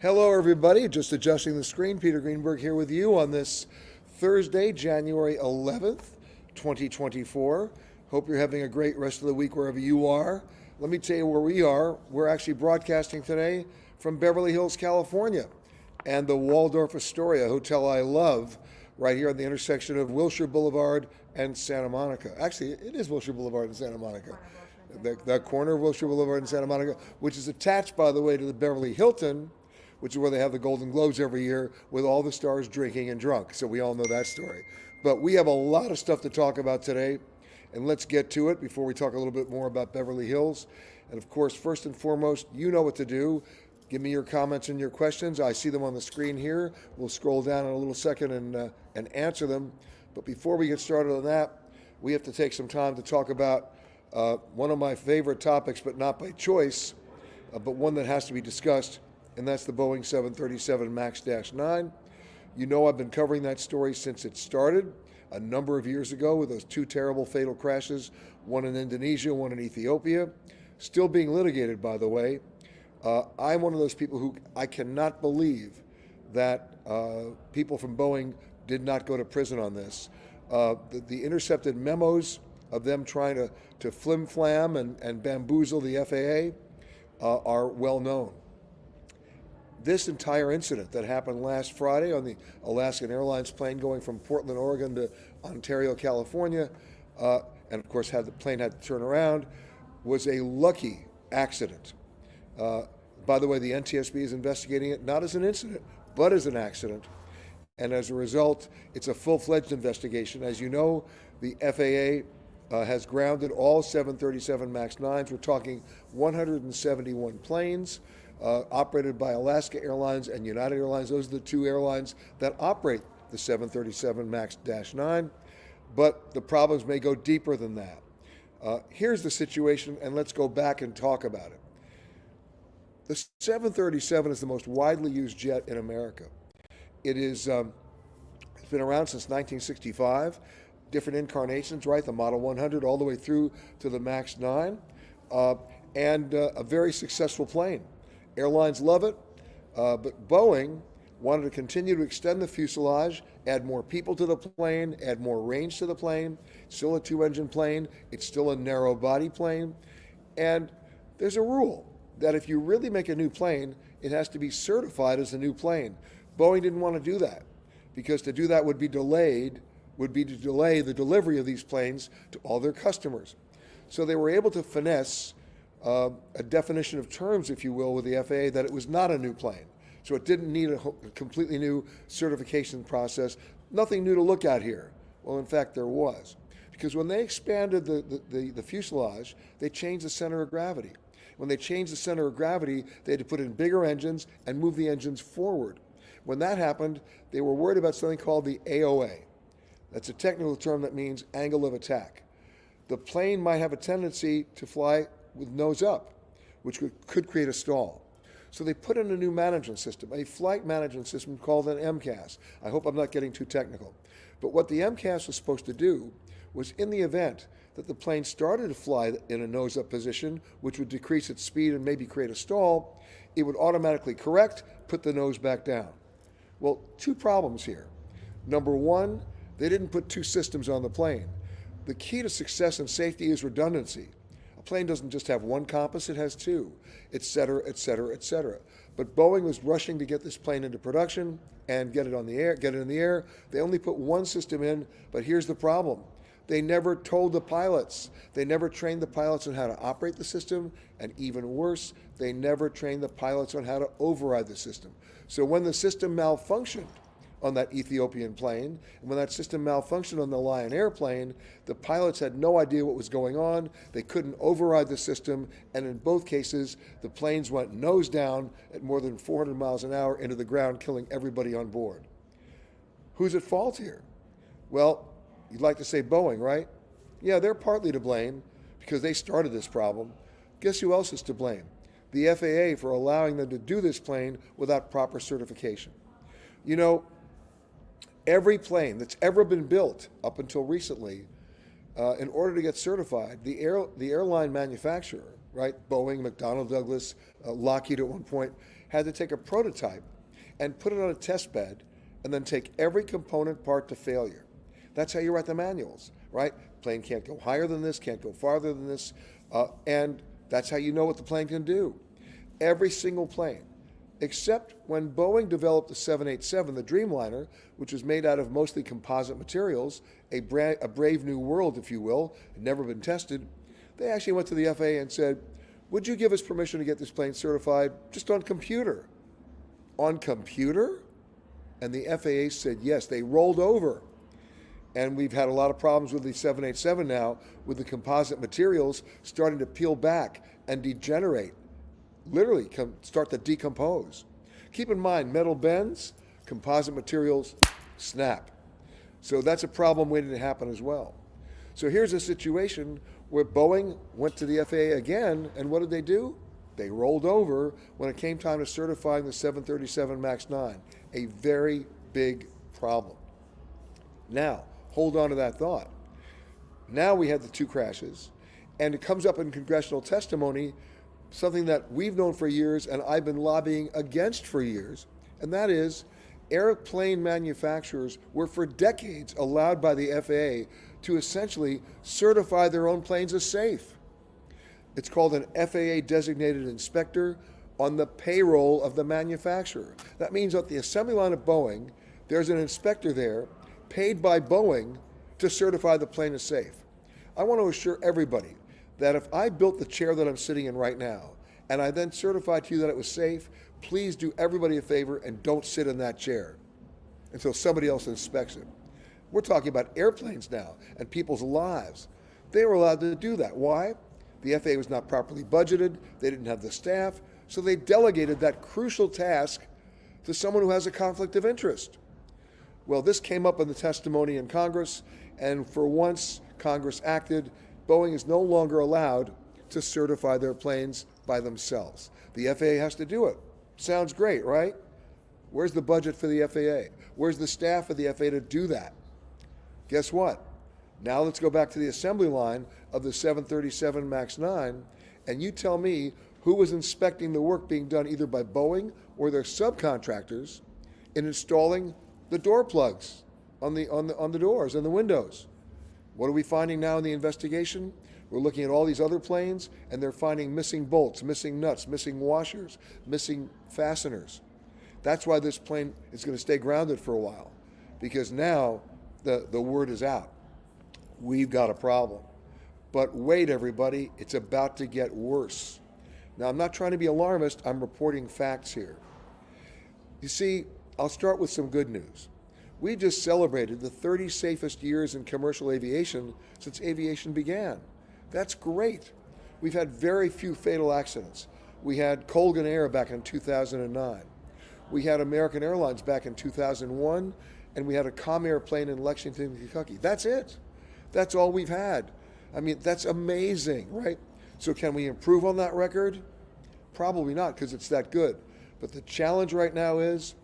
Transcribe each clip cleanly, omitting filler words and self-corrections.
Hello, everybody. Just adjusting the screen. Peter Greenberg here with you on this Thursday, January 11th, 2024. Hope you're having a great rest of the week wherever you are. Let me tell you where we are. We're actually broadcasting today from Beverly Hills, California, and the Waldorf Astoria, a hotel I love, right here on the intersection of Wilshire Boulevard and Santa Monica. Actually, it is Wilshire Boulevard and Santa Monica. That corner of Wilshire Boulevard and Santa Monica, which is attached, by the way, to the Beverly Hilton, which is where they have the Golden Globes every year with all the stars drinking and drunk. So we all know that story. But we have a lot of stuff to talk about today, and let's get to it before we talk a little bit more about Beverly Hills. And of course, first and foremost, you know what to do. Give me your comments and your questions. I see them on the screen here. We'll scroll down in a little second and answer them. But before we get started on that, we have to take some time to talk about one of my favorite topics, but not by choice, but one that has to be discussed, and that's the Boeing 737 MAX-9. You know I've been covering that story since it started a number of years ago with those two terrible fatal crashes, one in Indonesia, one in Ethiopia, still being litigated, by the way. I'm one of those people who I cannot believe that people from Boeing did not go to prison on this. The intercepted memos of them trying to flim-flam and bamboozle the FAA are well known. This entire incident that happened last Friday on the Alaskan Airlines plane going from Portland, Oregon to Ontario, California, and of course the plane had to turn around, was a lucky accident. By the way, the NTSB is investigating it not as an incident, but as an accident. And as a result, it's a full-fledged investigation. As you know, the FAA has grounded all 737 MAX-9s. We're talking 171 planes operated by Alaska Airlines and United Airlines. Those are the two airlines that operate the 737 MAX-9. But the problems may go deeper than that. Here's the situation, and let's go back and talk about it. The 737 is the most widely used jet in America. It is, it's been around since 1965, different incarnations, right? The Model 100 all the way through to the MAX-9, and a very successful plane. Airlines love it, but Boeing wanted to continue to extend the fuselage, add more people to the plane, add more range to the plane. It's still a two-engine plane. It's still a narrow-body plane. And there's a rule that if you really make a new plane, it has to be certified as a new plane. Boeing didn't want to do that because to do that would be to delay the delivery of these planes to all their customers. So they were able to finesse a definition of terms, if you will, with the FAA that it was not a new plane. So it didn't need a completely new certification process. Nothing new to look at here. Well, in fact, there was. Because when they expanded the fuselage, they changed the center of gravity. When they changed the center of gravity, they had to put in bigger engines and move the engines forward. When that happened, they were worried about something called the AOA. That's a technical term that means angle of attack. The plane might have a tendency to fly with nose up, which could create a stall. So they put in a new management system, a flight management system called an MCAS. I hope I'm not getting too technical. But what the MCAS was supposed to do was, in the event that the plane started to fly in a nose-up position, which would decrease its speed and maybe create a stall, it would automatically correct, put the nose back down. Well, two problems here. Number one, they didn't put two systems on the plane. The key to success and safety is redundancy. A plane doesn't just have one compass, it has two, et cetera, et cetera, et cetera. But Boeing was rushing to get this plane into production and get it in the air. They only put one system in, but here's the problem. They never told the pilots. They never trained the pilots on how to operate the system, and even worse, they never trained the pilots on how to override the system. So when the system malfunctioned on that Ethiopian plane, and when that system malfunctioned on the Lion airplane, the pilots had no idea what was going on. They couldn't override the system, and in both cases, the planes went nose down at more than 400 miles an hour into the ground, killing everybody on board. Who's at fault here? Well, you'd like to say Boeing, right? Yeah, they're partly to blame because they started this problem. Guess who else is to blame? The FAA for allowing them to do this plane without proper certification. You know, every plane that's ever been built up until recently, in order to get certified, the airline manufacturer, right, Boeing, McDonnell Douglas, Lockheed at one point, had to take a prototype and put it on a test bed and then take every component part to failure. That's how you write the manuals, right? Plane can't go higher than this, can't go farther than this, and that's how you know what the plane can do. Every single plane, except when Boeing developed the 787, the Dreamliner, which was made out of mostly composite materials, a brave new world, if you will, had never been tested. They actually went to the FAA and said, would you give us permission to get this plane certified just on computer? On computer? And the FAA said yes. They rolled over. And we've had a lot of problems with the 787 now, with the composite materials starting to peel back and degenerate, literally start to decompose. Keep in mind, metal bends, composite materials snap. So that's a problem waiting to happen as well. So here's a situation where Boeing went to the FAA again, and what did they do? They rolled over when it came time to certifying the 737 MAX 9, a very big problem. Now, hold on to that thought. Now we had the two crashes, and it comes up in congressional testimony, something that we've known for years and I've been lobbying against for years, and that is airplane manufacturers were for decades allowed by the FAA to essentially certify their own planes as safe. It's called an FAA designated inspector on the payroll of the manufacturer. That means at the assembly line of Boeing, there's an inspector there paid by Boeing to certify the plane as safe. I want to assure everybody that if I built the chair that I'm sitting in right now, and I then certified to you that it was safe, please do everybody a favor and don't sit in that chair until somebody else inspects it. We're talking about airplanes now and people's lives. They were allowed to do that. Why? The FAA was not properly budgeted, they didn't have the staff, so they delegated that crucial task to someone who has a conflict of interest. Well, this came up in the testimony in Congress, and for once Congress acted. Boeing is no longer allowed to certify their planes by themselves. The FAA has to do it. Sounds great, right? Where's the budget for the FAA? Where's the staff of the FAA to do that? Guess what? Now let's go back to the assembly line of the 737 MAX 9, and you tell me who was inspecting the work being done either by Boeing or their subcontractors in installing the door plugs on the doors and the windows. What are we finding now in the investigation? We're looking at all these other planes, and they're finding missing bolts, missing nuts, missing washers, missing fasteners. That's why this plane is going to stay grounded for a while, because now the word is out. We've got a problem. But wait, everybody, it's about to get worse. Now, I'm not trying to be alarmist. I'm reporting facts here. You see, I'll start with some good news. We just celebrated the 30 safest years in commercial aviation since aviation began. That's great. We've had very few fatal accidents. We had Colgan Air back in 2009. We had American Airlines back in 2001, and we had a Comair plane in Lexington, Kentucky. That's it. That's all we've had. I mean, that's amazing, right? So can we improve on that record? Probably not, because it's that good. But the challenge right now is,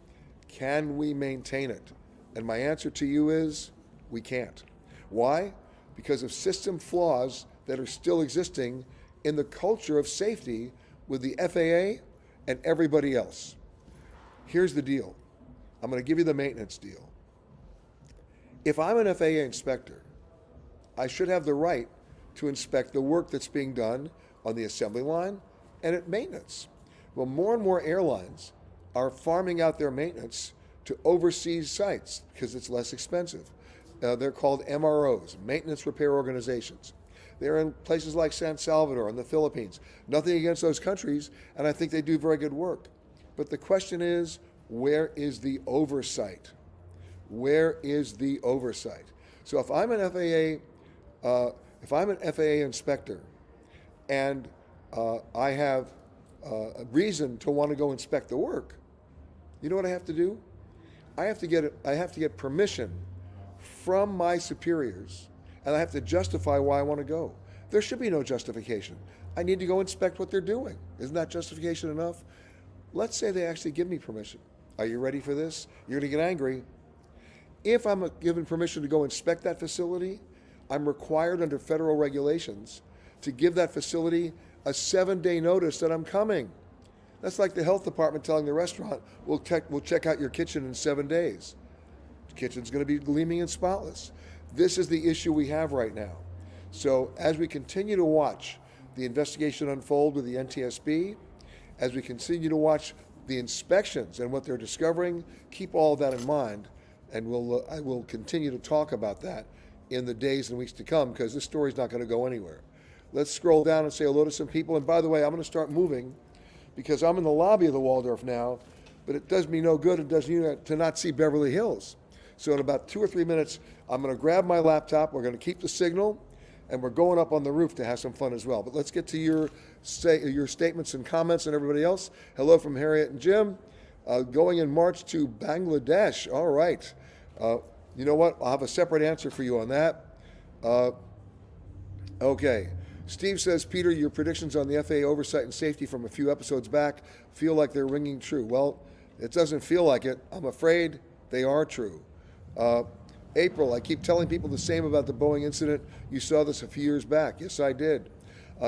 can we maintain it? And my answer to you is, we can't. Why? Because of system flaws that are still existing in the culture of safety with the FAA and everybody else. Here's the deal. I'm going to give you the maintenance deal. If I'm an FAA inspector, I should have the right to inspect the work that's being done on the assembly line and at maintenance. Well, more and more airlines are farming out their maintenance to overseas sites because it's less expensive. They're called MROs, Maintenance Repair Organizations. They're in places like San Salvador and the Philippines. Nothing against those countries, and I think they do very good work. But the question is, where is the oversight? Where is the oversight? So if I'm an FAA inspector, and I have a reason to want to go inspect the work, you know what I have to do? I have to get permission from my superiors, and I have to justify why I want to go. There should be no justification. I need to go inspect what they're doing. Isn't that justification enough? Let's say they actually give me permission. Are you ready for this? You're going to get angry. If I'm given permission to go inspect that facility, I'm required under federal regulations to give that facility a 7-day notice that I'm coming. That's like the health department telling the restaurant, we'll check out your kitchen in 7 days. The kitchen's going to be gleaming and spotless. This is the issue we have right now. So as we continue to watch the investigation unfold with the NTSB, as we continue to watch the inspections and what they're discovering, keep all of that in mind, and I will continue to talk about that in the days and weeks to come, because this story's not going to go anywhere. Let's scroll down and say hello to some people. And by the way, I'm going to start moving because I'm in the lobby of the Waldorf now, but it does me no good. It does you to not see Beverly Hills. So in about 2 or 3 minutes, I'm going to grab my laptop. We're going to keep the signal, and we're going up on the roof to have some fun as well. But let's get to your statements and comments and everybody else. Hello from Harriet and Jim. Going in March to Bangladesh. All right. You know what? I'll have a separate answer for you on that. Okay. Steve says, Peter, your predictions on the FAA oversight and safety from a few episodes back feel like they're ringing true. Well, it doesn't feel like it. I'm afraid they are true. April, I keep telling people the same about the Boeing incident. You saw this a few years back. Yes, I did.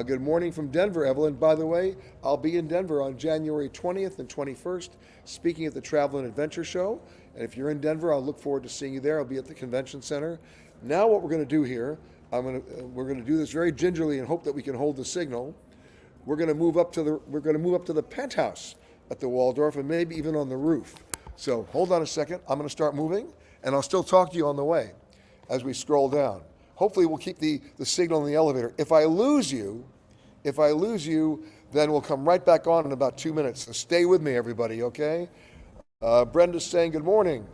Good morning from Denver, Evelyn. By the way, I'll be in Denver on January 20th and 21st, speaking at the Travel and Adventure Show. And if you're in Denver, I'll look forward to seeing you there. I'll be at the convention center. Now what we're going to do here, we're going to do this very gingerly and hope that we can hold the signal. We're going to move up to the penthouse at the Waldorf and maybe even on the roof. So hold on a second. I'm going to start moving, and I'll still talk to you on the way as we scroll down. Hopefully we'll keep the signal in the elevator. If I lose you, then we'll come right back on in about 2 minutes. So stay with me, everybody, okay? Brenda's saying good morning.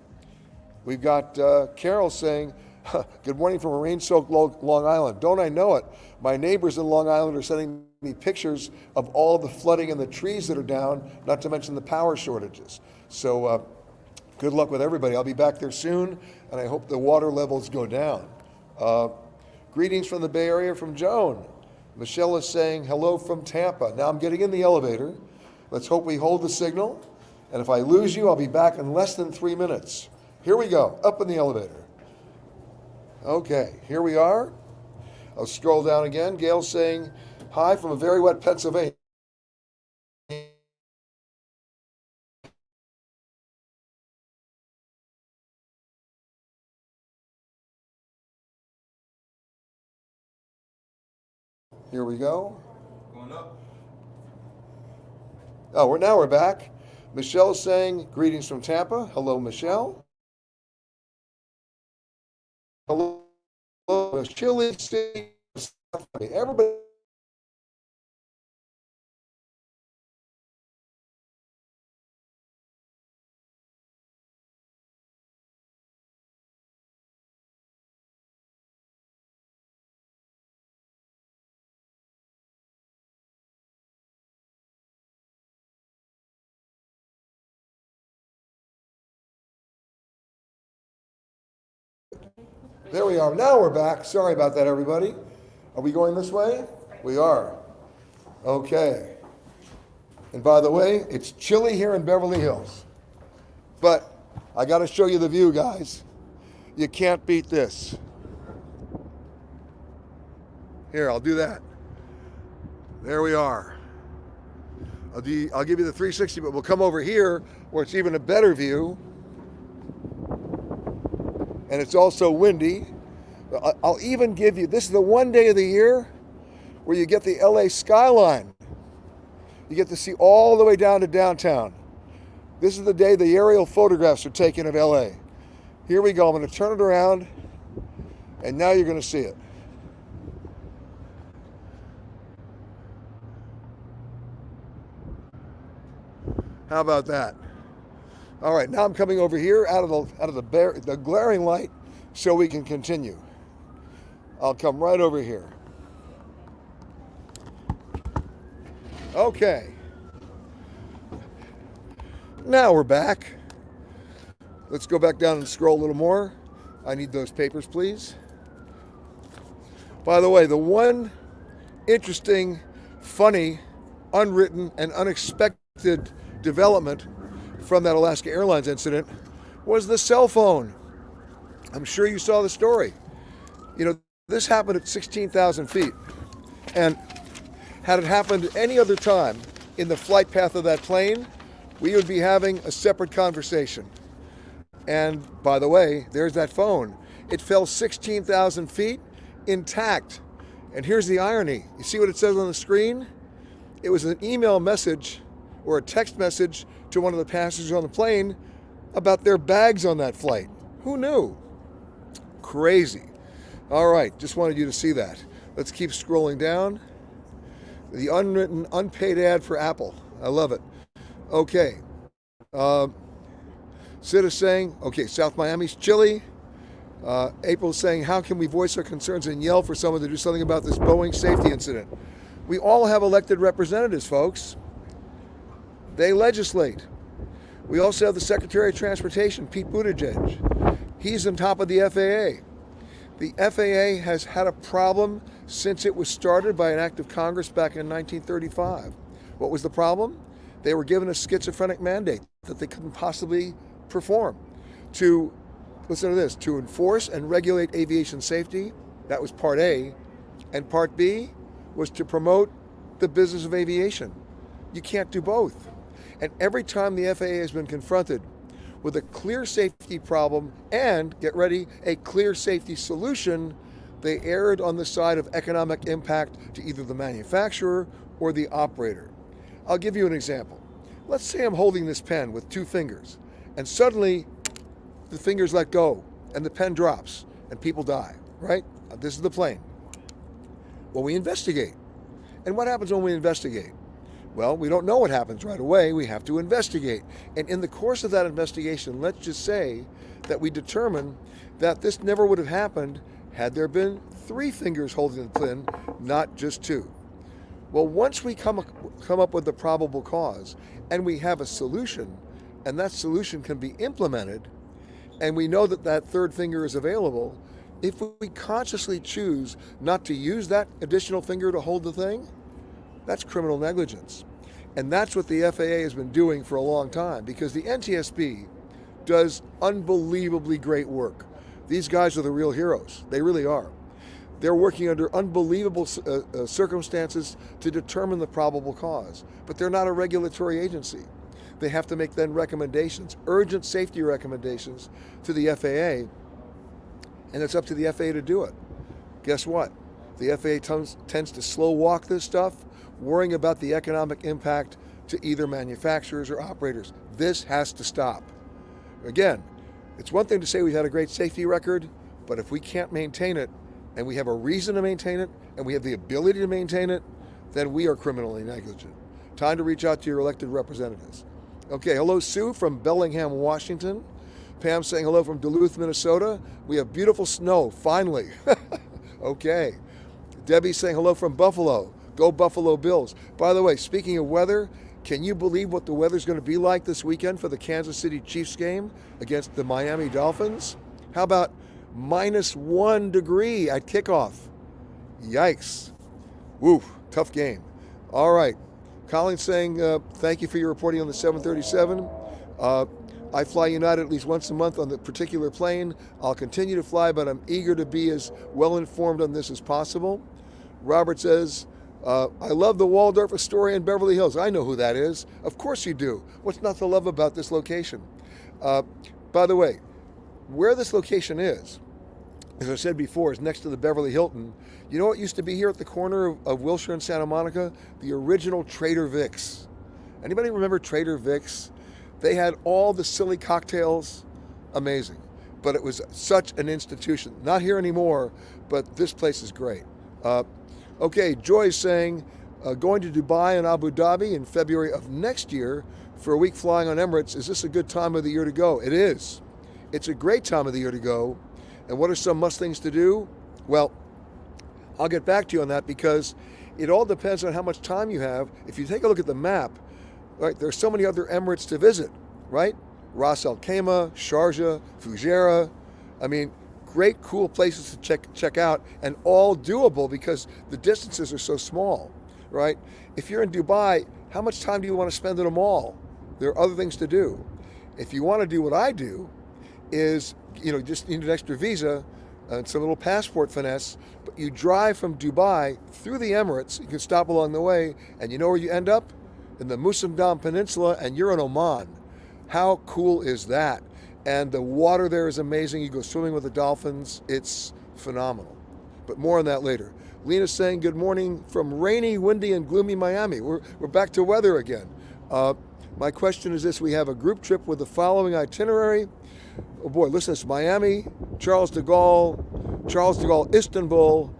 We've got Carol saying, good morning from a rain-soaked Long Island. Don't I know it? My neighbors in Long Island are sending me pictures of all the flooding and the trees that are down, not to mention the power shortages. So good luck with everybody. I'll be back there soon, and I hope the water levels go down. Greetings from the Bay Area from Joan. Michelle is saying hello from Tampa. Now I'm getting in the elevator. Let's hope we hold the signal. And if I lose you, I'll be back in less than 3 minutes. Here we go, up in the elevator. Okay, here we are. I'll scroll down again. Gail's saying hi from a very wet Pennsylvania. Here we go. Going up. Oh, now we're back. Michelle's saying greetings from Tampa. Hello, Michelle. Hello, Chile City. Everybody. There we are. Now we're back. Sorry about that, everybody. Are we going this way? We are. Okay. And by the way, it's chilly here in Beverly Hills. But I got to show you the view, guys. You can't beat this. Here, I'll do that. There we are. I'll give you the 360, but we'll come over here where it's even a better view. And it's also windy. I'll even give you, this is the one day of the year where you get the LA skyline. You get to see all the way down to downtown. This is the day the aerial photographs are taken of LA. Here we go, I'm gonna turn it around, and now you're gonna see it. How about that? All right, now I'm coming over here out of the glaring light so we can continue. I'll come right over here. Okay. Now we're back. Let's go back down and scroll a little more. I need those papers, please. By the way, the one interesting, funny, unwritten, and unexpected development from that Alaska Airlines incident was the cell phone. I'm sure you saw the story. You know, this happened at 16,000 feet. And had it happened any other time, in the flight path of that plane, we would be having a separate conversation. And by the way, there's that phone. It fell 16,000 feet intact. And here's the irony. You see what it says on the screen? It was an email message or a text message to one of the passengers on the plane about their bags on that flight. Who knew? Crazy. All right, just wanted you to see that. Let's keep scrolling down. The unwritten, unpaid ad for Apple. I love it. Okay. Sid is saying, okay, South Miami's chilly. April's saying, how can we voice our concerns and yell for someone to do something about this Boeing safety incident? We all have elected representatives, folks. They legislate. We also have the Secretary of Transportation, Pete Buttigieg. He's on top of the FAA. The FAA has had a problem since it was started by an act of Congress back in 1935. What was the problem? They were given a schizophrenic mandate that they couldn't possibly perform to, listen to this, to enforce and regulate aviation safety. That was part A. And part B was to promote the business of aviation. You can't do both. And every time the FAA has been confronted with a clear safety problem and, get ready, a clear safety solution, they erred on the side of economic impact to either the manufacturer or the operator. I'll give you an example. Let's say I'm holding this pen with two fingers, and suddenly the fingers let go and the pen drops and people die, right? This is the plane. Well, we investigate. And what happens when we investigate? Well, we don't know what happens right away. We have to investigate. And in the course of that investigation, let's just say that we determine that this never would have happened had there been three fingers holding the pen, not just two. Well, once we come up with the probable cause and we have a solution, and that solution can be implemented, and we know that that third finger is available, if we consciously choose not to use that additional finger to hold the thing, that's criminal negligence. And that's what the FAA has been doing for a long time, because the NTSB does unbelievably great work. These guys are the real heroes. They really are. They're working under unbelievable circumstances to determine the probable cause. But they're not a regulatory agency. They have to make then recommendations, urgent safety recommendations to the FAA, and it's up to the FAA to do it. Guess what? The FAA tends to slow walk this stuff, worrying about the economic impact to either manufacturers or operators. This has to stop. Again, it's one thing to say we've had a great safety record, but if we can't maintain it, and we have a reason to maintain it, and we have the ability to maintain it, then we are criminally negligent. Time to reach out to your elected representatives. Okay, hello Sue from Bellingham, Washington. Pam saying hello from Duluth, Minnesota. We have beautiful snow, finally. Okay. Debbie saying hello from Buffalo. Go Buffalo Bills. By the way, speaking of weather, can you believe what the weather's going to be like this weekend for the Kansas City Chiefs game against the Miami Dolphins? How about -1 degree at kickoff? Yikes. Woo, tough game. All right. Colin saying, thank you for your reporting on the 737. I fly United at least once a month on the particular plane. I'll continue to fly, but I'm eager to be as well informed on this as possible. Robert says, I love the Waldorf Astoria in Beverly Hills. I know who that is. Of course you do. What's not to love about this location? By the way, where this location is, as I said before, is next to the Beverly Hilton. You know what used to be here at the corner of Wilshire and Santa Monica? The original Trader Vic's. Anybody remember Trader Vic's? They had all the silly cocktails. Amazing. But it was such an institution. Not here anymore, but this place is great. Okay, Joy's saying, going to Dubai and Abu Dhabi in February of next year for a week flying on Emirates. Is this a good time of the year to go? It is. It's a great time of the year to go. And what are some must things to do? Well, I'll get back to you on that because it all depends on how much time you have. If you take a look at the map, right, there's so many other Emirates to visit, right? Ras Al Khaimah, Sharjah, Fujairah. I mean, great, cool places to check out, and all doable because the distances are so small, right? If you're in Dubai, how much time do you want to spend at a mall? There are other things to do. If you want to do what I do, is, just need an extra visa and some little passport finesse, but you drive from Dubai through the Emirates, you can stop along the way, and you know where you end up? in the Musandam Peninsula, and you're in Oman. How cool is that? And the water there is amazing. You go swimming with the dolphins. It's phenomenal. But more on that later. Lena's saying good morning from rainy, windy, and gloomy Miami. We're back to weather again. My question is this. We have a group trip with the following itinerary. Oh boy, listen, it's Miami, Charles de Gaulle, Istanbul,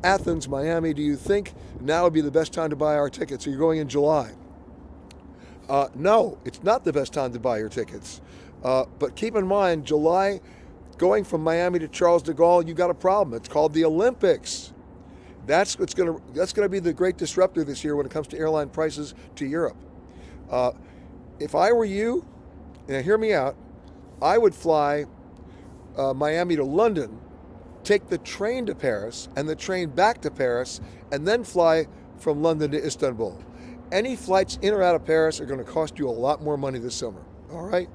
Athens, Miami. Do you think now would be the best time to buy our tickets? So you're going in July. No, it's not the best time to buy your tickets. But keep in mind, July, going from Miami to Charles de Gaulle, you got a problem. It's called the Olympics. That's going to be the great disruptor this year when it comes to airline prices to Europe. If I were you, and hear me out, I would fly Miami to London, take the train to Paris, and the train back to Paris, and then fly from London to Istanbul. Any flights in or out of Paris are going to cost you a lot more money this summer. All right?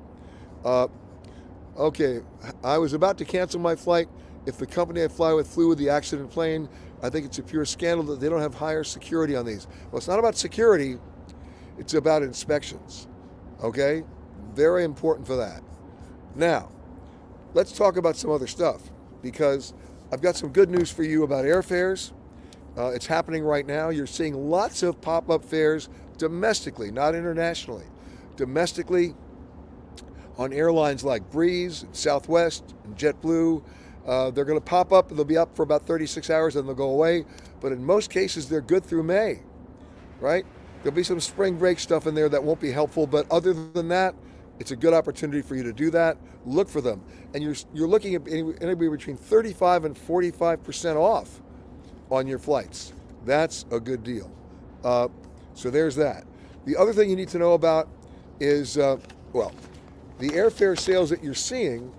Okay, I was about to cancel my flight. If the company I fly with flew with the accident plane, I think it's a pure scandal that they don't have higher security on these. Well, it's not about security. It's about inspections. Okay? Very important for that. Now, let's talk about some other stuff, because I've got some good news for you about airfares. It's happening right now. You're seeing lots of pop-up fares domestically, not internationally. Domestically, on airlines like Breeze, Southwest, and JetBlue, they're going to pop up. They'll be up for about 36 hours, and they'll go away. But in most cases, they're good through May, right? There'll be some spring break stuff in there that won't be helpful, but other than that, it's a good opportunity for you to do that. Look for them. And you're looking at anywhere between 35 and 45% off on your flights. That's a good deal. So there's that. The other thing you need to know about is, the airfare sales that you're seeing,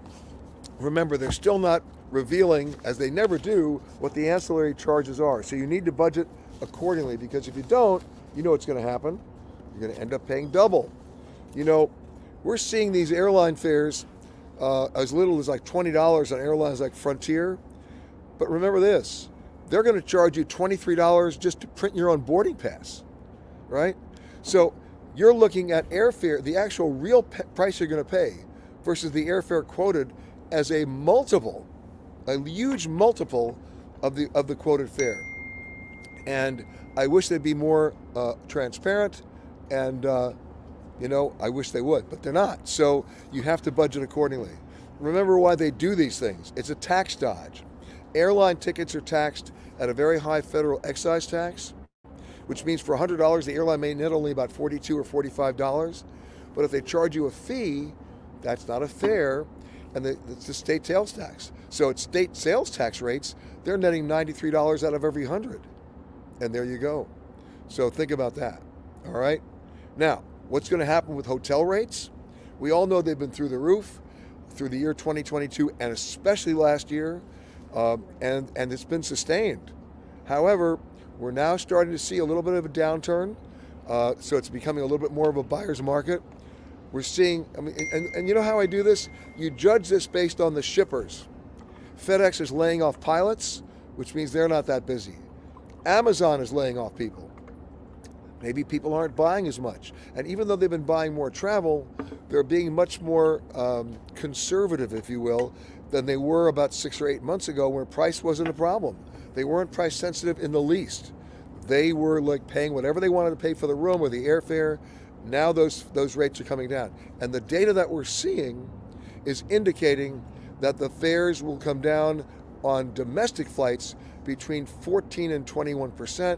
remember, they're still not revealing, as they never do, what the ancillary charges are. So you need to budget accordingly, because if you don't, you know what's going to happen. You're going to end up paying double. You know, we're seeing these airline fares as little as like $20 on airlines like Frontier. But remember this, they're going to charge you $23 just to print your own boarding pass, right? So you're looking at airfare, the actual real price you're going to pay, versus the airfare quoted, as a multiple, a huge multiple of the quoted fare. And I wish they'd be more transparent, and I wish they would, but they're not. So you have to budget accordingly. Remember why they do these things. It's a tax dodge. Airline tickets are taxed at a very high federal excise tax, which means for $100, the airline may net only about $42 or $45. But if they charge you a fee, that's not a fare, and it's the state sales tax. So at state sales tax rates, they're netting $93 out of every 100. And there you go. So think about that. All right? Now, what's going to happen with hotel rates? We all know they've been through the roof through the year 2022, and especially last year, and it's been sustained. However, we're now starting to see a little bit of a downturn, so it's becoming a little bit more of a buyer's market. We're seeing, and you know how I do this? You judge this based on the shippers. FedEx is laying off pilots, which means they're not that busy. Amazon is laying off people. Maybe people aren't buying as much. And even though they've been buying more travel, they're being much more conservative, if you will, than they were about 6 or 8 months ago, where price wasn't a problem. They weren't price sensitive in the least. They were like paying whatever they wanted to pay for the room or the airfare. Now those rates are coming down. And the data that we're seeing is indicating that the fares will come down on domestic flights between 14 and 21%.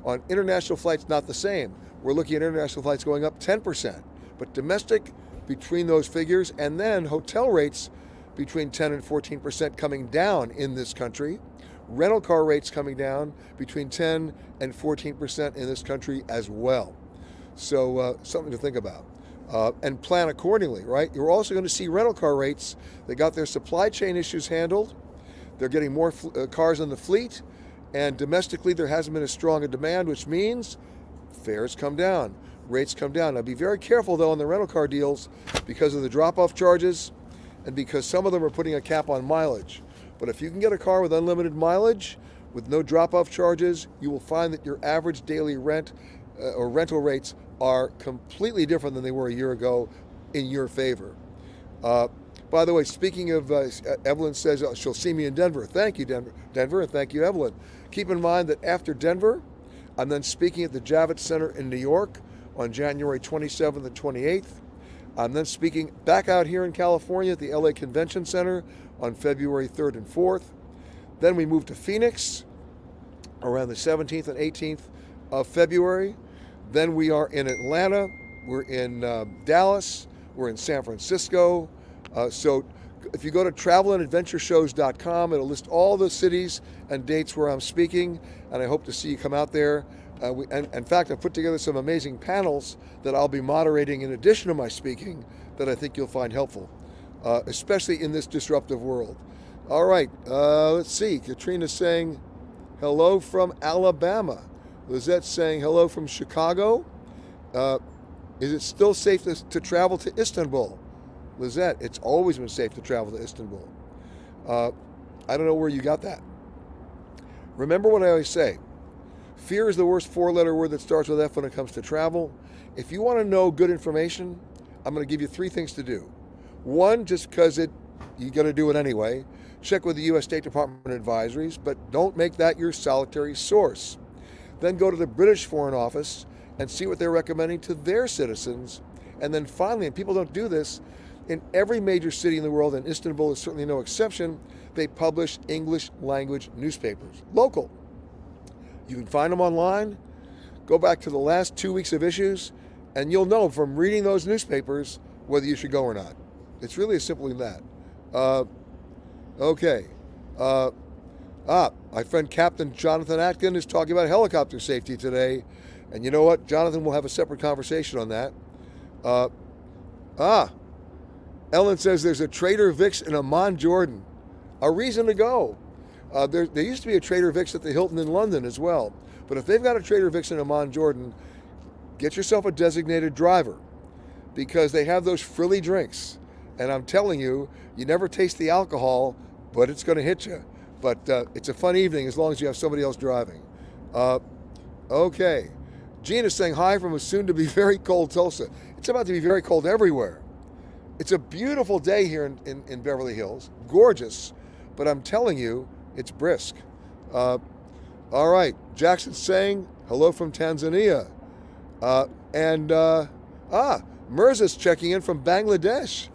On international flights, not the same. We're looking at international flights going up 10%. But domestic, between those figures, and then hotel rates between 10 and 14% coming down in this country. Rental car rates coming down between 10 and 14% in this country as well. So something to think about. And plan accordingly, right? You're also going to see rental car rates. They got their supply chain issues handled. They're getting more cars in the fleet. And domestically, there hasn't been as strong a demand, which means fares come down, rates come down. Now, be very careful, though, on the rental car deals because of the drop-off charges and because some of them are putting a cap on mileage. But if you can get a car with unlimited mileage, with no drop-off charges, you will find that your average daily rent or rental rates are completely different than they were a year ago in your favor. By the way, speaking of, Evelyn says she'll see me in Denver. Thank you, Denver, and thank you, Evelyn. Keep in mind that after Denver, I'm then speaking at the Javits Center in New York on January 27th and 28th. I'm then speaking back out here in California at the LA Convention Center on February 3rd and 4th. Then we move to Phoenix around the 17th and 18th of February. Then we are in Atlanta, we're in Dallas, we're in San Francisco. So if you go to travelandadventureshows.com, it'll list all the cities and dates where I'm speaking, and I hope to see you come out there. And in fact, I've put together some amazing panels that I'll be moderating in addition to my speaking that I think you'll find helpful, especially in this disruptive world. All right, let's see. Katrina's saying hello from Alabama. Lizette's saying hello from Chicago. Is it still safe to travel to Istanbul? Lizette, it's always been safe to travel to Istanbul. I don't know where you got that. Remember what I always say. Fear is the worst four-letter word that starts with F when it comes to travel. If you want to know good information, I'm going to give you three things to do. One, just because you got to do it anyway, check with the U.S. State Department advisories, but don't make that your solitary source. Then go to the British Foreign Office and see what they're recommending to their citizens. And then finally, and people don't do this, in every major city in the world, and Istanbul is certainly no exception, they publish English language newspapers, local. You can find them online. Go back to the last 2 weeks of issues, and you'll know from reading those newspapers whether you should go or not. It's really as simple as that. Okay. My friend Captain Jonathan Atkin is talking about helicopter safety today. And you know what? Jonathan will have a separate conversation on that. Ellen says there's a Trader Vic's in Amman, Jordan. A reason to go. There used to be a Trader Vic's at the Hilton in London as well. But if they've got a Trader Vic's in Amman, Jordan, get yourself a designated driver because they have those frilly drinks. And I'm telling you, you never taste the alcohol, but it's going to hit you. But it's a fun evening as long as you have somebody else driving. Okay. Gene is saying hi from a soon-to-be very cold Tulsa. It's about to be very cold everywhere. It's a beautiful day here in Beverly Hills. Gorgeous. But I'm telling you, it's brisk. All right. Jackson's saying hello from Tanzania. Mirza's checking in from Bangladesh.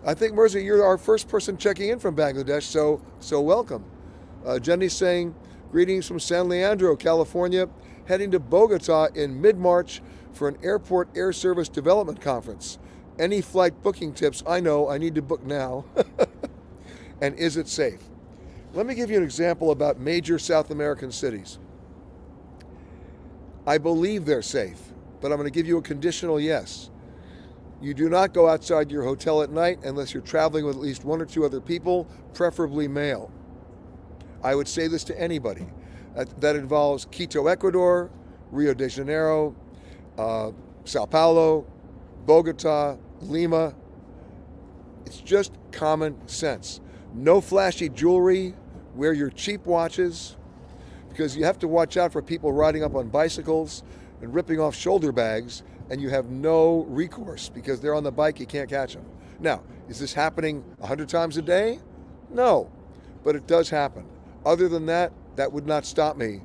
I think, Mirza, you're our first person checking in from Bangladesh, so welcome. Jenny's saying, greetings from San Leandro, California, heading to Bogota in mid-March for an airport air service development conference. Any flight booking tips? I know, I need to book now. And is it safe? Let me give you an example about major South American cities. I believe they're safe, but I'm going to give you a conditional yes. You do not go outside your hotel at night unless you're traveling with at least one or two other people, preferably male. I would say this to anybody. That involves Quito, Ecuador, Rio de Janeiro, Sao Paulo, Bogota, Lima. It's just common sense. No flashy jewelry. Wear your cheap watches because you have to watch out for people riding up on bicycles and ripping off shoulder bags, and you have no recourse because they're on the bike, you can't catch them. Now, is this happening 100 times a day? No, but it does happen. Other than that, that would not stop me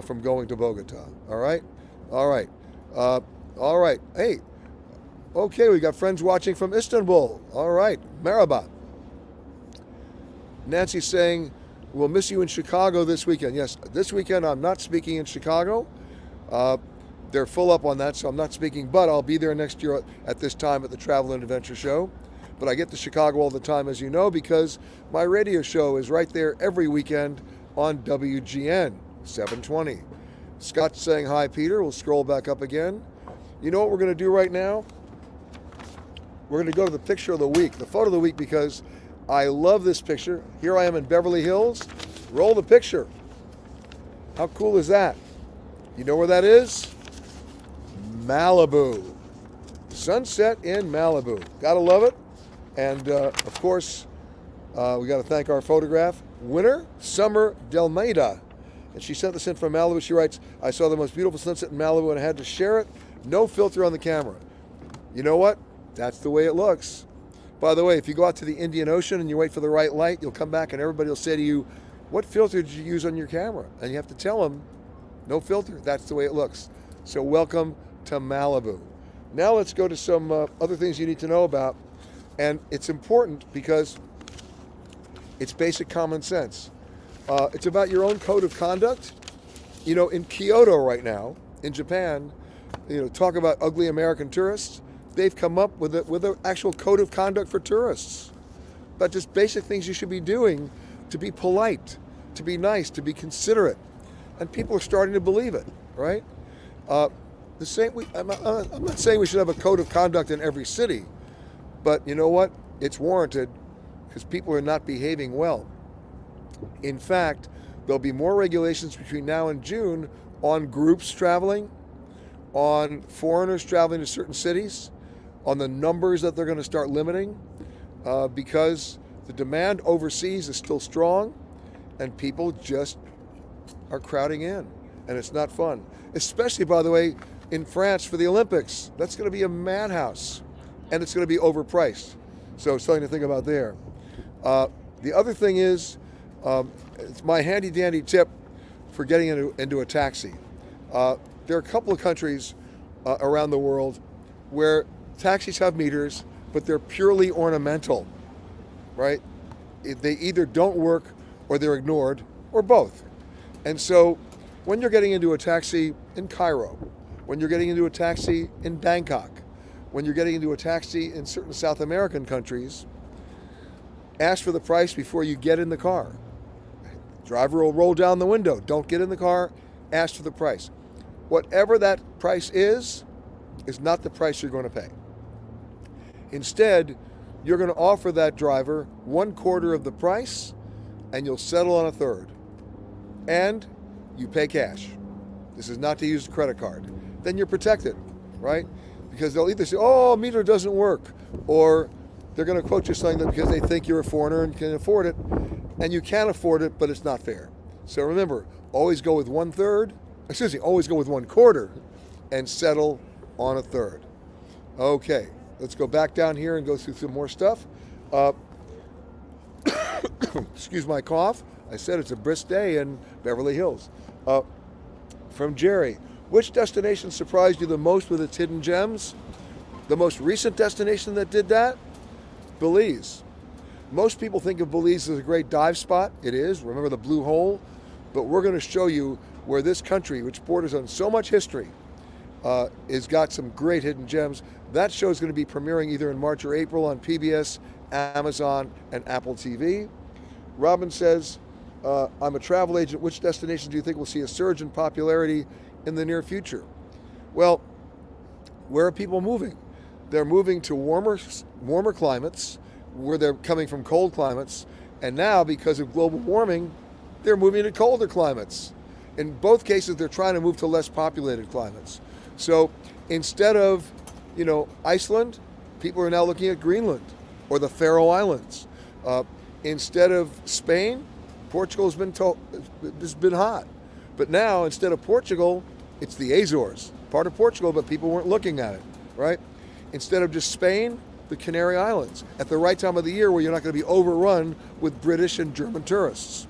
from going to Bogota. All right? All right. All right. Hey, okay, we got friends watching from Istanbul. All right. Merhaba. Nancy's saying, we'll miss you in Chicago this weekend. Yes, this weekend I'm not speaking in Chicago. They're full up on that, so I'm not speaking, but I'll be there next year at this time at the Travel and Adventure Show. But I get to Chicago all the time, as you know, because my radio show is right there every weekend on WGN 720. Scott's saying hi, Peter. We'll scroll back up again. You know what we're going to do right now? We're going to go to the picture of the week, the photo of the week, because I love this picture. Here I am in Beverly Hills. Roll the picture. How cool is that? You know where that is? Malibu. Sunset in Malibu. Gotta love it. And of course, we got to thank our photograph winner, Summer Delmaida. And she sent this in from Malibu. She writes, I saw the most beautiful sunset in Malibu and I had to share it. No filter on the camera. You know what? That's the way it looks. By the way, if you go out to the Indian Ocean and you wait for the right light, you'll come back and everybody will say to you, what filter did you use on your camera? And you have to tell them, no filter. That's the way it looks. So welcome to Malibu. Now let's go to some other things you need to know about. And it's important because it's basic common sense. It's about your own code of conduct. You know, in Kyoto right now, in Japan, talk about ugly American tourists. They've come up with an actual code of conduct for tourists. But just basic things you should be doing to be polite, to be nice, to be considerate. And people are starting to believe it, right? I'm not saying we should have a code of conduct in every city, but you know what? It's warranted because people are not behaving well. In fact, there'll be more regulations between now and June on groups traveling, on foreigners traveling to certain cities, on the numbers that they're going to start limiting, because the demand overseas is still strong and people just are crowding in, and it's not fun. Especially, by the way, in France for the Olympics. That's going to be a madhouse, and it's going to be overpriced. So something to think about there. The other thing is, it's my handy dandy tip for getting into a taxi. There are a couple of countries around the world where taxis have meters, but they're purely ornamental, right? They either don't work or they're ignored, or both. And so when you're getting into a taxi in Cairo, when you're getting into a taxi in Bangkok, when you're getting into a taxi in certain South American countries, ask for the price before you get in the car. Driver will roll down the window. Don't get in the car, ask for the price. Whatever that price is not the price you're going to pay. Instead, you're going to offer that driver 1/4 of the price, and you'll settle on 1/3. And you pay cash. This is not to use a credit card. Then you're protected, right? Because they'll either say, oh, meter doesn't work, or they're going to quote you something because they think you're a foreigner and can afford it, and you can afford it, but it's not fair. So remember, always go with 1/3, always go with 1/4 and settle on 1/3. Okay, let's go back down here and go through some more stuff. Excuse my cough. I said it's a brisk day in Beverly Hills. From Jerry, which destination surprised you the most with its hidden gems? The most recent destination that did that? Belize. Most people think of Belize as a great dive spot. It is. Remember the Blue Hole? But we're going to show you where this country, which borders on so much history, has got some great hidden gems. That show is going to be premiering either in March or April on PBS, Amazon, and Apple TV. Robin says, I'm a travel agent. Which destination do you think will see a surge in popularity in the near future? Well, where are people moving? They're moving to warmer climates, where they're coming from cold climates. And now, because of global warming, they're moving to colder climates. In both cases, they're trying to move to less populated climates. So instead of, Iceland, people are now looking at Greenland or the Faroe Islands. Instead of Spain, Portugal's been hot. But now, instead of Portugal, it's the Azores, part of Portugal, but people weren't looking at it, right? Instead of just Spain, the Canary Islands, at the right time of the year where you're not going to be overrun with British and German tourists,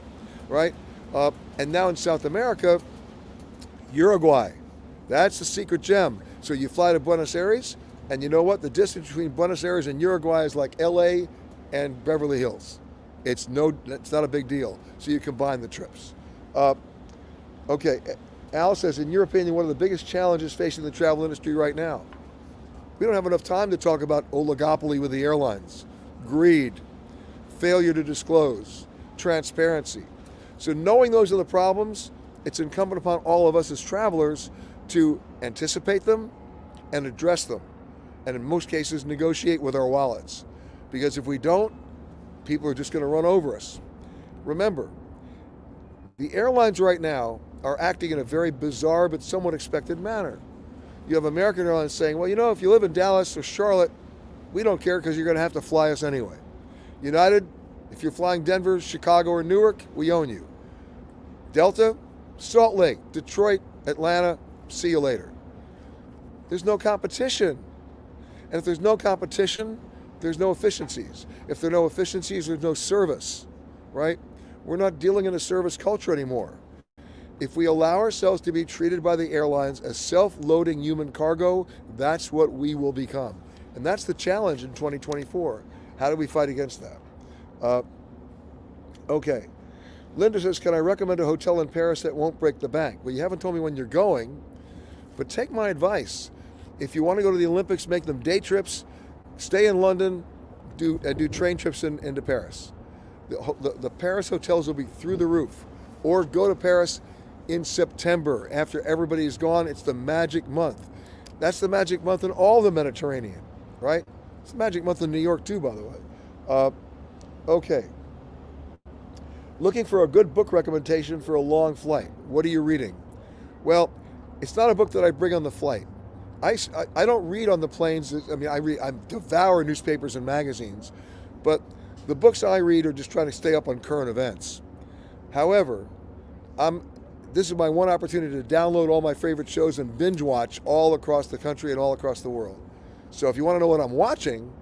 right? And now in South America, Uruguay. That's the secret gem. So you fly to Buenos Aires, and you know what? The distance between Buenos Aires and Uruguay is like LA and Beverly Hills. It's not a big deal. So you combine the trips. Okay, Al says, in your opinion, one of the biggest challenges facing the travel industry right now? We don't have enough time to talk about oligopoly with the airlines, greed, failure to disclose, transparency. So knowing those are the problems, it's incumbent upon all of us as travelers to anticipate them and address them. And in most cases, negotiate with our wallets. Because if we don't, people are just going to run over us. Remember, the airlines right now are acting in a very bizarre but somewhat expected manner. You have American Airlines saying, well, if you live in Dallas or Charlotte, we don't care because you're going to have to fly us anyway. United, if you're flying Denver, Chicago, or Newark, we own you. Delta, Salt Lake, Detroit, Atlanta, see you later. There's no competition. And if there's no competition, there's no efficiencies. If there are no efficiencies, there's no service, right? We're not dealing in a service culture anymore. If we allow ourselves to be treated by the airlines as self-loading human cargo, that's what we will become. And that's the challenge in 2024. How do we fight against that? Okay. Linda says, can I recommend a hotel in Paris that won't break the bank? Well, you haven't told me when you're going, but take my advice. If you want to go to the Olympics, make them day trips, stay in London, do train trips into Paris. The Paris hotels will be through the roof. Or go to Paris in September after everybody is gone. It's the magic month. That's the magic month in all the Mediterranean, right? It's the magic month in New York too, by the way. Okay. Looking for a good book recommendation for a long flight. What are you reading? Well, it's not a book that I bring on the flight. I don't read on the planes. I mean, I devour newspapers and magazines, but the books I read are just trying to stay up on current events. However, this is my one opportunity to download all my favorite shows and binge watch all across the country and all across the world. So if you want to know what I'm watching,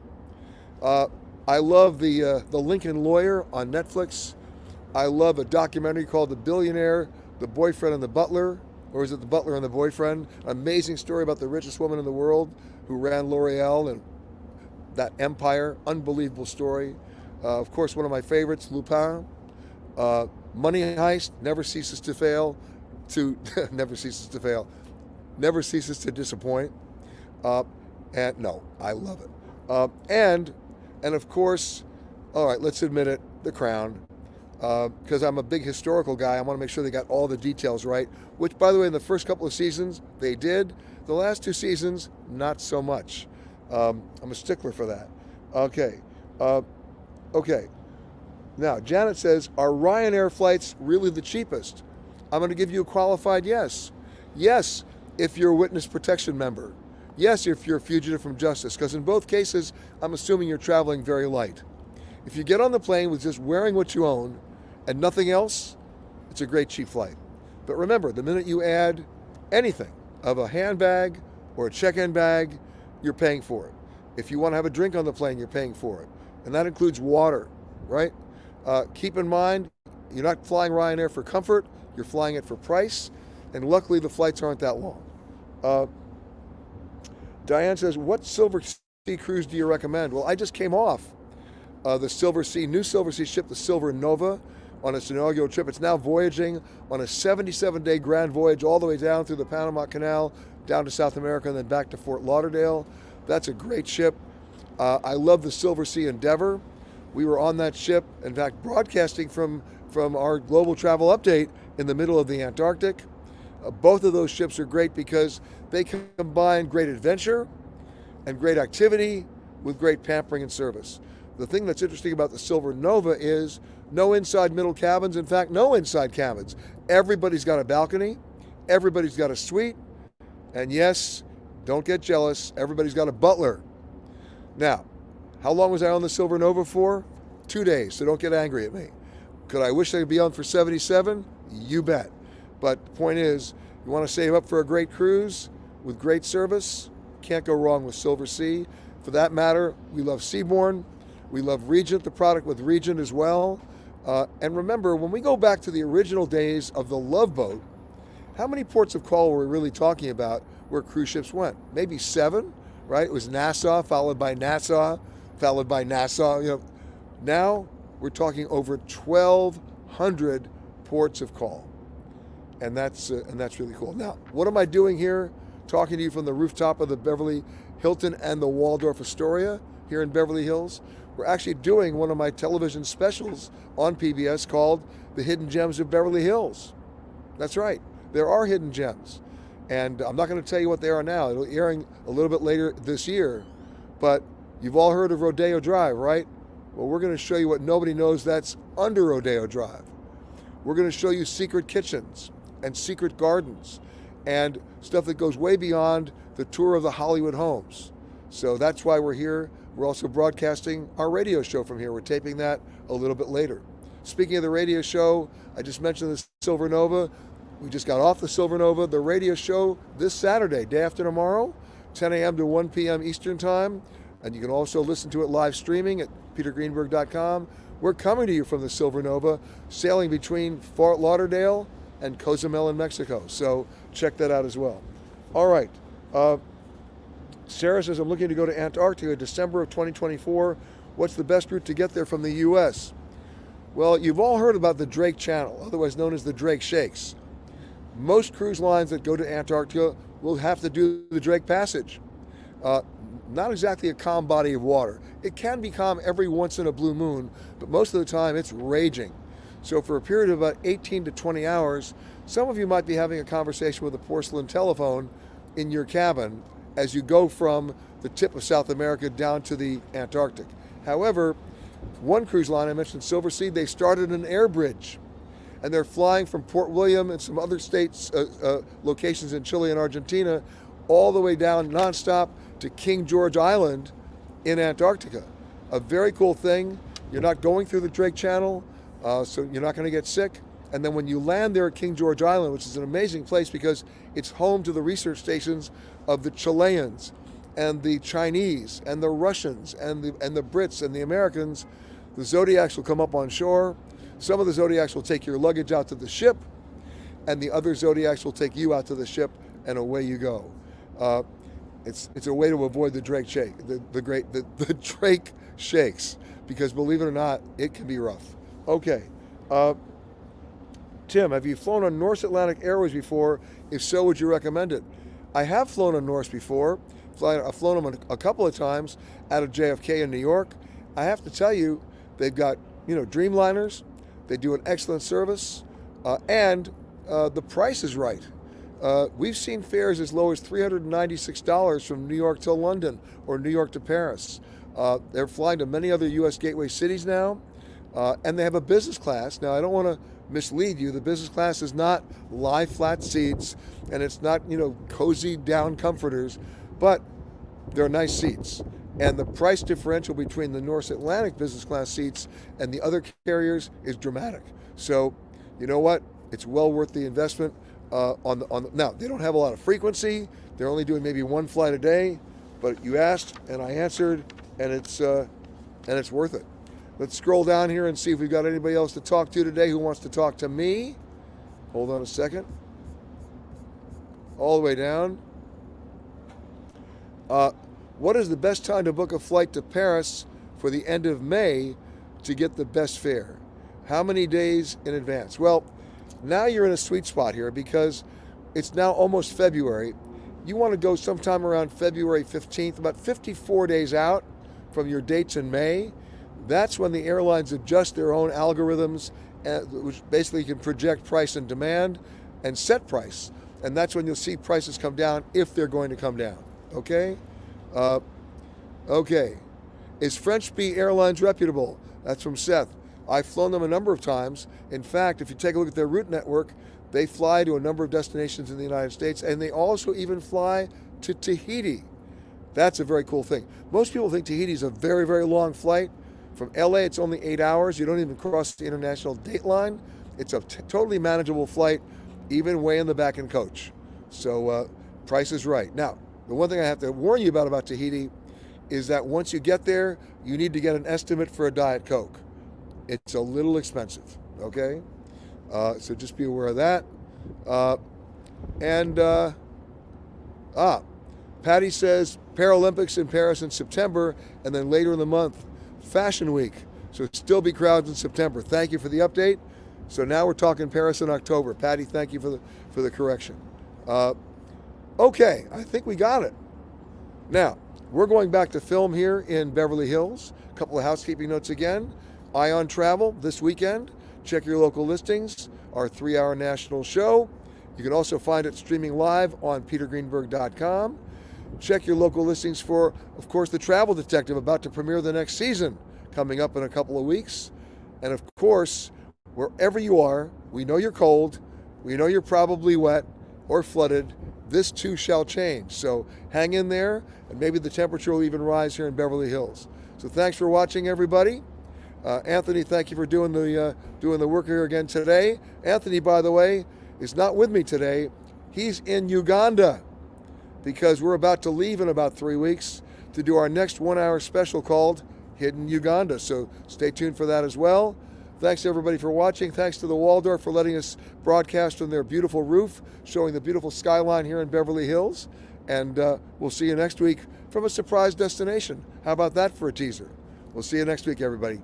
I love the Lincoln Lawyer on Netflix. I love a documentary called The Billionaire, The Boyfriend and the Butler, or is it The Butler and the Boyfriend? Amazing story about the richest woman in the world who ran L'Oreal and that empire. Unbelievable story. Of course, one of my favorites, Lupin. Money Heist, never ceases to fail. Never ceases to fail. Never ceases to disappoint. And no, I love it. And of course, all right, let's admit it, The Crown. Because I'm a big historical guy, I want to make sure they got all the details right, which, by the way, in the first couple of seasons, they did. The last two seasons, not so much. I'm a stickler for that. Okay. Okay. Now, Janet says, are Ryanair flights really the cheapest? I'm going to give you a qualified yes. Yes, if you're a witness protection member. Yes, if you're a fugitive from justice, because in both cases, I'm assuming you're traveling very light. If you get on the plane with just wearing what you own and nothing else, it's a great cheap flight. But remember, the minute you add anything of a handbag or a check-in bag, you're paying for it. If you want to have a drink on the plane, you're paying for it. And that includes water, right? Keep in mind, you're not flying Ryanair for comfort, you're flying it for price, and luckily the flights aren't that long. Diane says, what Silver Sea cruise do you recommend? Well, I just came off the new Silver Sea ship, the Silver Nova, on its inaugural trip. It's now voyaging on a 77-day grand voyage all the way down through the Panama Canal, down to South America, and then back to Fort Lauderdale. That's a great ship. I love the Silver Sea Endeavor. We were on that ship, in fact, broadcasting from our global travel update in the middle of the Antarctic. Both of those ships are great because they combine great adventure and great activity with great pampering and service. The thing that's interesting about the Silver Nova is no inside middle cabins. In fact, no inside cabins. Everybody's got a balcony. Everybody's got a suite. And yes, don't get jealous, everybody's got a butler. Now, how long was I on the Silver Nova for? 2 days, so don't get angry at me. Could I wish I could be on for 77? You bet. But the point is, you want to save up for a great cruise with great service? Can't go wrong with Silver Sea. For that matter, we love Seabourn. We love Regent, the product with Regent as well. And remember, when we go back to the original days of the Love Boat, how many ports of call were we really talking about where cruise ships went? Maybe 7, right? It was Nassau, followed by Nassau, followed by Nassau. You know, now we're talking over 1,200 ports of call, and that's really cool. Now, what am I doing here? Talking to you from the rooftop of the Beverly Hilton and the Waldorf Astoria here in Beverly Hills. We're actually doing one of my television specials on PBS called The Hidden Gems of Beverly Hills. That's right. There are hidden gems. And I'm not going to tell you what they are now. It'll be airing a little bit later this year. But you've all heard of Rodeo Drive, right? Well, we're going to show you what nobody knows that's under Rodeo Drive. We're going to show you secret kitchens and secret gardens and stuff that goes way beyond the tour of the Hollywood homes. So that's why we're here. We're also broadcasting our radio show from here. We're taping that a little bit later. Speaking of the radio show, I just mentioned the Silver Nova. We just got off the Silver Nova. The radio show this Saturday, day after tomorrow, 10 a.m. to 1 p.m. Eastern Time. And you can also listen to it live streaming at petergreenberg.com. We're coming to you from the Silver Nova, sailing between Fort Lauderdale and Cozumel in Mexico. So check that out as well. All right. Sarah says, I'm looking to go to Antarctica December of 2024. What's the best route to get there from the U.S.? Well, you've all heard about the Drake Channel, otherwise known as the Drake Shakes. Most cruise lines that go to Antarctica will have to do the Drake Passage. Not exactly a calm body of water. It can be calm every once in a blue moon, but most of the time it's raging. So for a period of about 18 to 20 hours, some of you might be having a conversation with a porcelain telephone in your cabin as you go from the tip of South America down to the Antarctic. However, one cruise line I mentioned, Silverseed, they started an air bridge, and they're flying from Port William and some other states, locations in Chile and Argentina, all the way down nonstop to King George Island in Antarctica. A very cool thing. You're not going through the Drake Channel, so you're not going to get sick. And then when you land there at King George Island, which is an amazing place because it's home to the research stations of the Chileans and the Chinese and the Russians and the Brits and the Americans, the Zodiacs will come up on shore. Some of the Zodiacs will take your luggage out to the ship, and the other Zodiacs will take you out to the ship, and away you go. It's a way to avoid the Drake shake, the Drake shakes, because believe it or not, it can be rough. Okay, Tim, have you flown on Norse Atlantic Airways before? If so, would you recommend it? I have flown on Norse before. I've flown them a couple of times out of JFK in New York. I have to tell you, they've got Dreamliners. They do an excellent service, and the price is right. We've seen fares as low as $396 from New York to London or New York to Paris. They're flying to many other U.S. gateway cities now, and they have a business class. Now, I don't want to mislead you. The business class is not lie flat seats, and it's not, cozy down comforters, but they're nice seats. And the price differential between the Norse Atlantic business class seats and the other carriers is dramatic. So, you know what? It's well worth the investment. Now, they don't have a lot of frequency. They're only doing maybe one flight a day, but you asked and I answered, and it's worth it. Let's scroll down here and see if we've got anybody else to talk to today who wants to talk to me. Hold on a second. All the way down. What is the best time to book a flight to Paris for the end of May to get the best fare? How many days in advance? Well, now you're in a sweet spot here because it's now almost February. You want to go sometime around February 15th, about 54 days out from your dates in May. That's when the airlines adjust their own algorithms, which basically can project price and demand and set price. And that's when you'll see prices come down if they're going to come down. Okay? Okay. Is French Bee Airlines reputable? That's from Seth. I've flown them a number of times. In fact, if you take a look at their route network, they fly to a number of destinations in the United States, and they also even fly to Tahiti. That's a very cool thing. Most people think Tahiti is a very, very long flight. From LA, it's only 8 hours. You don't even cross the international date line. It's a totally manageable flight, even way in the back in coach. So price is right. Now, the one thing I have to warn you about Tahiti is that once you get there, you need to get an estimate for a Diet Coke. It's a little expensive, okay? So just be aware of that. Patty says Paralympics in Paris in September, and then later in the month, Fashion Week. So still be crowds in September. Thank you for the update. So now we're talking Paris in October. Patty, thank you for the correction. Okay, I think we got it. Now, we're going back to film here in Beverly Hills. A couple of housekeeping notes again. Ion Travel this weekend. Check your local listings. Our 3-hour national show. You can also find it streaming live on petergreenberg.com. Check your local listings for, of course, The Travel Detective, about to premiere the next season, coming up in a couple of weeks. And of course, wherever you are, we know you're cold, we know you're probably wet or flooded. This too shall change. So hang in there, and maybe the temperature will even rise here in Beverly Hills. So thanks for watching, everybody. Anthony, thank you for doing the work here again today. Anthony, by the way, is not with me today. He's in Uganda because we're about to leave in about 3 weeks to do our next 1-hour special called Hidden Uganda. So stay tuned for that as well. Thanks everybody for watching. Thanks to the Waldorf for letting us broadcast on their beautiful roof, showing the beautiful skyline here in Beverly Hills. And we'll see you next week from a surprise destination. How about that for a teaser? We'll see you next week, everybody.